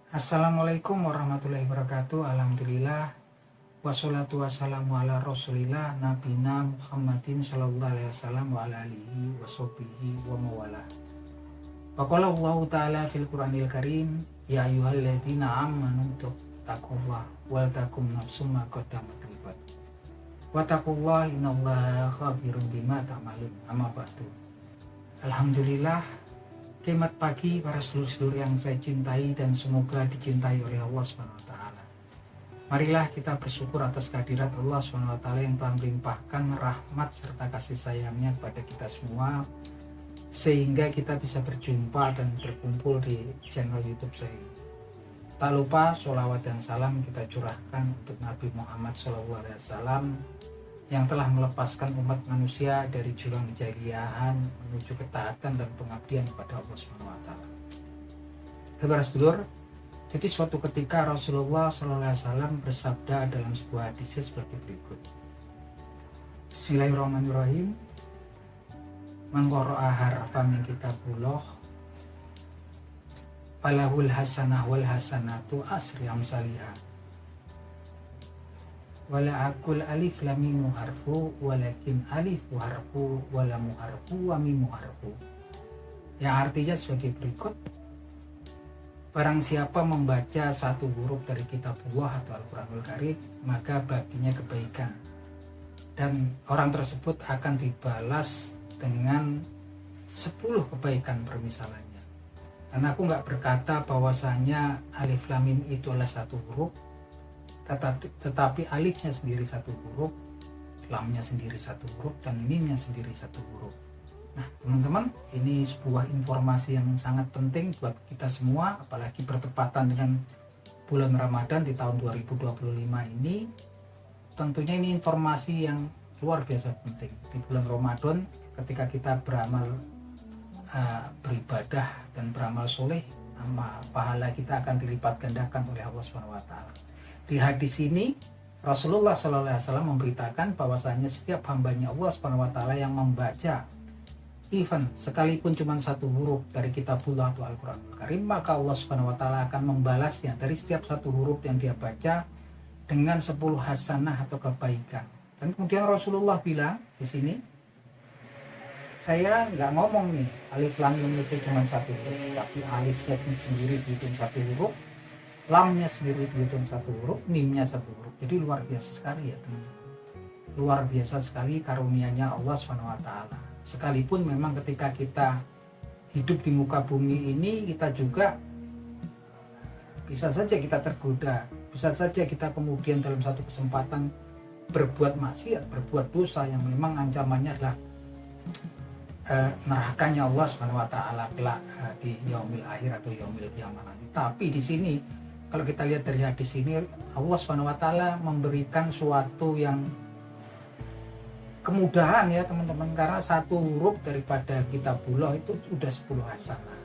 Assalamualaikum warahmatullahi wabarakatuh. Alhamdulillah. Wassalatu wassalamu ala rasulillah nabina Muhammadin sallallahu alaihi wasallam wa ala alihi wa sahbihi wa mawala. Wa qala Allah ta'ala fil Qur'anil Karim, ya ayyuhalladzina amanu taqullaha wal takum nafsum ma qaddamat liwat. Wa taqullaha innallaha khabirun bima ta'malun. Amma ba'du. Alhamdulillah. Selamat pagi para seluruh yang saya cintai dan semoga dicintai oleh Allah SWT. Marilah kita bersyukur atas kehadirat Allah SWT yang telah melimpahkan rahmat serta kasih sayangnya kepada kita semua, sehingga kita bisa berjumpa dan berkumpul di channel YouTube saya. Tak lupa sholawat dan salam kita curahkan untuk Nabi Muhammad SAW yang telah melepaskan umat manusia dari jurang kejahiliahan menuju ketaatan dan pengabdian kepada Allah SWT. Para sedulur, jadi suatu ketika Rasulullah SAW bersabda dalam sebuah hadis sebagai berikut. Bismillahirrahmanirrahim. Man qara'a harfan min kitabullah falahul hasanah wal hasanatu asri amsalihah. Wala akul alif lam mim harfu walakin alif harfu wala harfu wa mim harfu. Yang artinya sebagai berikut. Barang siapa membaca satu huruf dari kitabullah atau Al-Qur'anul Karim, maka baginya kebaikan. Dan orang tersebut akan dibalas dengan 10 kebaikan permisalannya. Dan aku nggak berkata bahwasanya alif lam mim itu adalah satu huruf, tetapi alifnya sendiri satu huruf, lamnya sendiri satu huruf, dan mimnya sendiri satu huruf. Nah teman-teman, ini sebuah informasi yang sangat penting buat kita semua, apalagi bertepatan dengan bulan Ramadan di tahun 2025 ini. Tentunya ini informasi yang luar biasa penting di bulan Ramadan, ketika kita beramal, beribadah dan beramal soleh, pahala kita akan dilipat gandakan oleh Allah SWT. Di hadis ini Rasulullah SAW memberitakan bahwasanya setiap hambanya Allah SWT yang membaca even sekalipun cuma satu huruf dari kitabullah atau Al-Qur'anul Karim, maka Allah SWT akan membalasnya dari setiap satu huruf yang dia baca dengan 10 hasanah atau kebaikan. Dan kemudian Rasulullah bilang di sini, saya nggak ngomong nih alif lam mim itu cuma satu huruf, tapi alifnya sendiri dihitung satu huruf, lamnya sendiri dihitung satu huruf, mimnya satu huruf. Jadi luar biasa sekali ya teman-teman. Luar biasa sekali karunia-Nya Allah SWT. Sekalipun memang ketika kita hidup di muka bumi ini, kita juga bisa saja kita tergoda, bisa saja kita kemudian dalam satu kesempatan berbuat maksiat, berbuat dosa yang memang ancamannya adalah nerakanya Allah SWT kelak di yaumil akhir atau yaumil qiyamah nanti. Tapi di sini kalau kita lihat dari hadis ini, Allah SWT memberikan suatu yang kemudahan ya teman-teman, karena satu huruf daripada kitabullah itu udah 10 hasanah.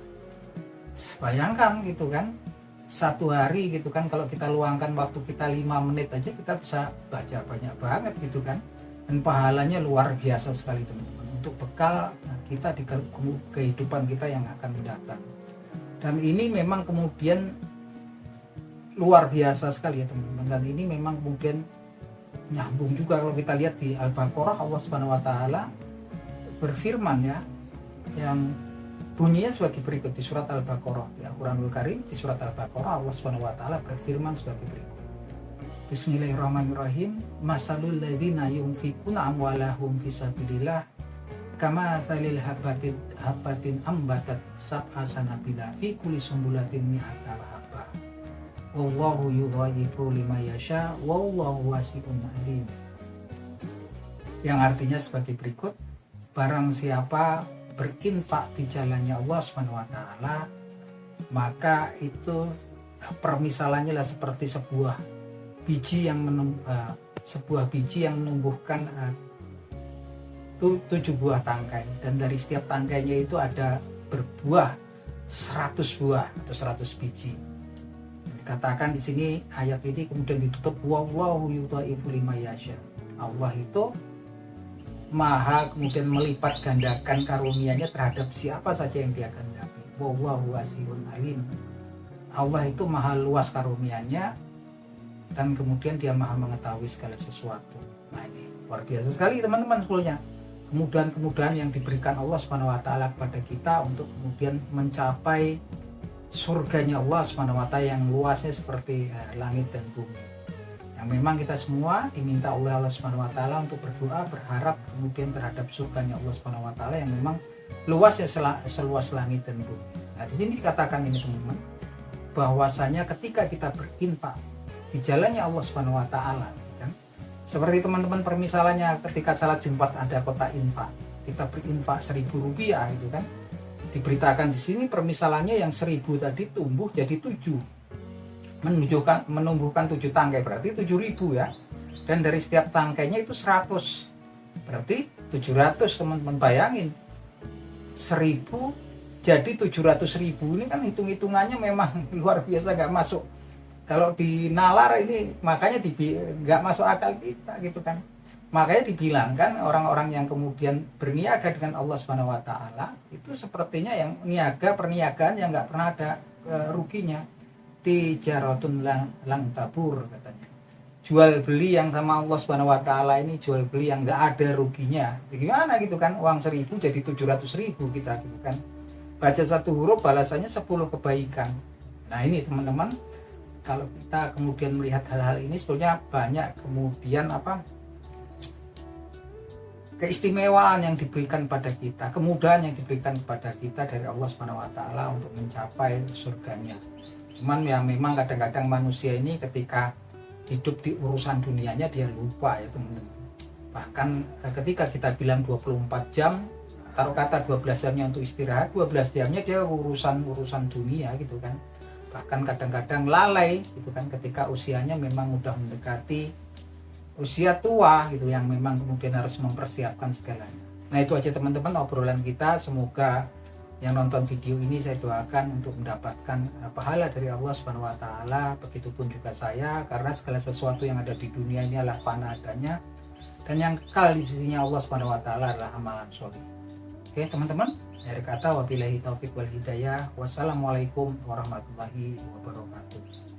Bayangkan gitu kan, satu hari gitu kan, kalau kita luangkan waktu kita 5 menit aja, kita bisa baca banyak banget gitu kan, dan pahalanya luar biasa sekali teman-teman, untuk bekal kita di kehidupan kita yang akan mendatang. Dan ini memang kemudian luar biasa sekali ya teman-teman, dan ini memang kemudian nyambung juga kalau kita lihat di Al-Baqarah. Allah SWT berfirman ya, yang bunyinya sebagai berikut di surat Al-Baqarah, di Al-Qur'anul Karim, di surat Al-Baqarah Allah SWT berfirman sebagai berikut. Bismillahirrahmanirrahim. Masalul ladzina yunfikuna amwalahum fisabilillah kama thalil habatin ambatat sab'a sanabila fi kulli sumbulatin mi'ata habah. Wallahu yudha'ifu liman yasha wallahu wasi'un alim. Yang artinya sebagai berikut. Barang siapa berinfak di jalannya Allah SWT, maka itu permisalannya lah seperti sebuah biji yang menumbuhkan 7 buah tangkai, dan dari setiap tangkainya itu ada berbuah 100 buah atau 100 biji. Dikatakan di sini ayat ini kemudian ditutup wallahu yudha'ifu liman yasha. Allah itu maha kemudian melipat gandakan karunia-Nya terhadap siapa saja yang dia kehendaki. Wallahu wasi'un alim. Allah itu maha luas karunia-Nya dan kemudian Dia maha mengetahui segala sesuatu. Nah ini luar biasa sekali teman-teman sebetulnya. Kemudahan-kemudahan yang diberikan Allah Subhanahu wa taala kepada kita untuk kemudian mencapai surganya Allah Subhanahu wa taala yang luasnya seperti langit dan bumi. Yang memang kita semua diminta oleh Allah Subhanahu wa taala untuk berdoa, berharap kemudian terhadap surganya Allah Subhanahu wa taala yang memang luasnya seluas langit dan bumi. Nah, di sini dikatakan ini teman-teman, bahwasanya ketika kita berinfak di jalannya Allah Subhanahu wa taala, kan? Seperti teman-teman permisalannya ketika salat Jumat ada kotak infak. Kita berinfak Rp1.000 itu kan. Diberitakan di sini permisalannya yang 1.000 tadi tumbuh jadi 7. Menumbuhkan 7 tangkai berarti 7.000 ya. Dan dari setiap tangkainya itu 100. Berarti 700 teman-teman bayangin. 1.000 jadi 700.000 ini kan hitung-hitungannya memang luar biasa, gak masuk. Kalau di nalar ini makanya gak masuk akal kita gitu kan. Makanya dibilangkan orang-orang yang kemudian berniaga dengan Allah Subhanahu wa taala itu sepertinya yang perniagaan yang nggak pernah ada ruginya. Tijaratun lang tabur katanya. Jual beli yang sama Allah Subhanahu wa taala ini jual beli yang nggak ada ruginya. Gimana gitu kan? Uang 1.000 jadi 700.000 kita gitu kan. Baca 1 huruf balasannya 10 kebaikan. Nah, ini teman-teman, kalau kita kemudian melihat hal-hal ini sebetulnya banyak kemudian keistimewaan yang diberikan pada kita, kemudahan yang diberikan kepada kita dari Allah Subhanahu wa taala untuk mencapai surganya. Cuman ya memang kadang-kadang manusia ini ketika hidup di urusan dunianya dia lupa ya teman-teman. Bahkan ketika kita bilang 24 jam, taruh kata 12 jamnya untuk istirahat, 12 jamnya dia urusan dunia gitu kan. Bahkan kadang-kadang lalai gitu kan ketika usianya memang udah mendekati usia tua gitu yang memang kemudian harus mempersiapkan segalanya. Nah itu aja teman-teman obrolan kita, semoga yang nonton video ini saya doakan untuk mendapatkan pahala dari Allah Subhanahu wa taala, begitupun juga saya, karena segala sesuatu yang ada di dunia ini adalah fana adanya dan yang kekal di sisinya Allah Subhanahu wa taala adalah amalan sholih. Oke teman-teman, akhir kata wabillahi taufik wal hidayah. Wassalamualaikum warahmatullahi wabarakatuh.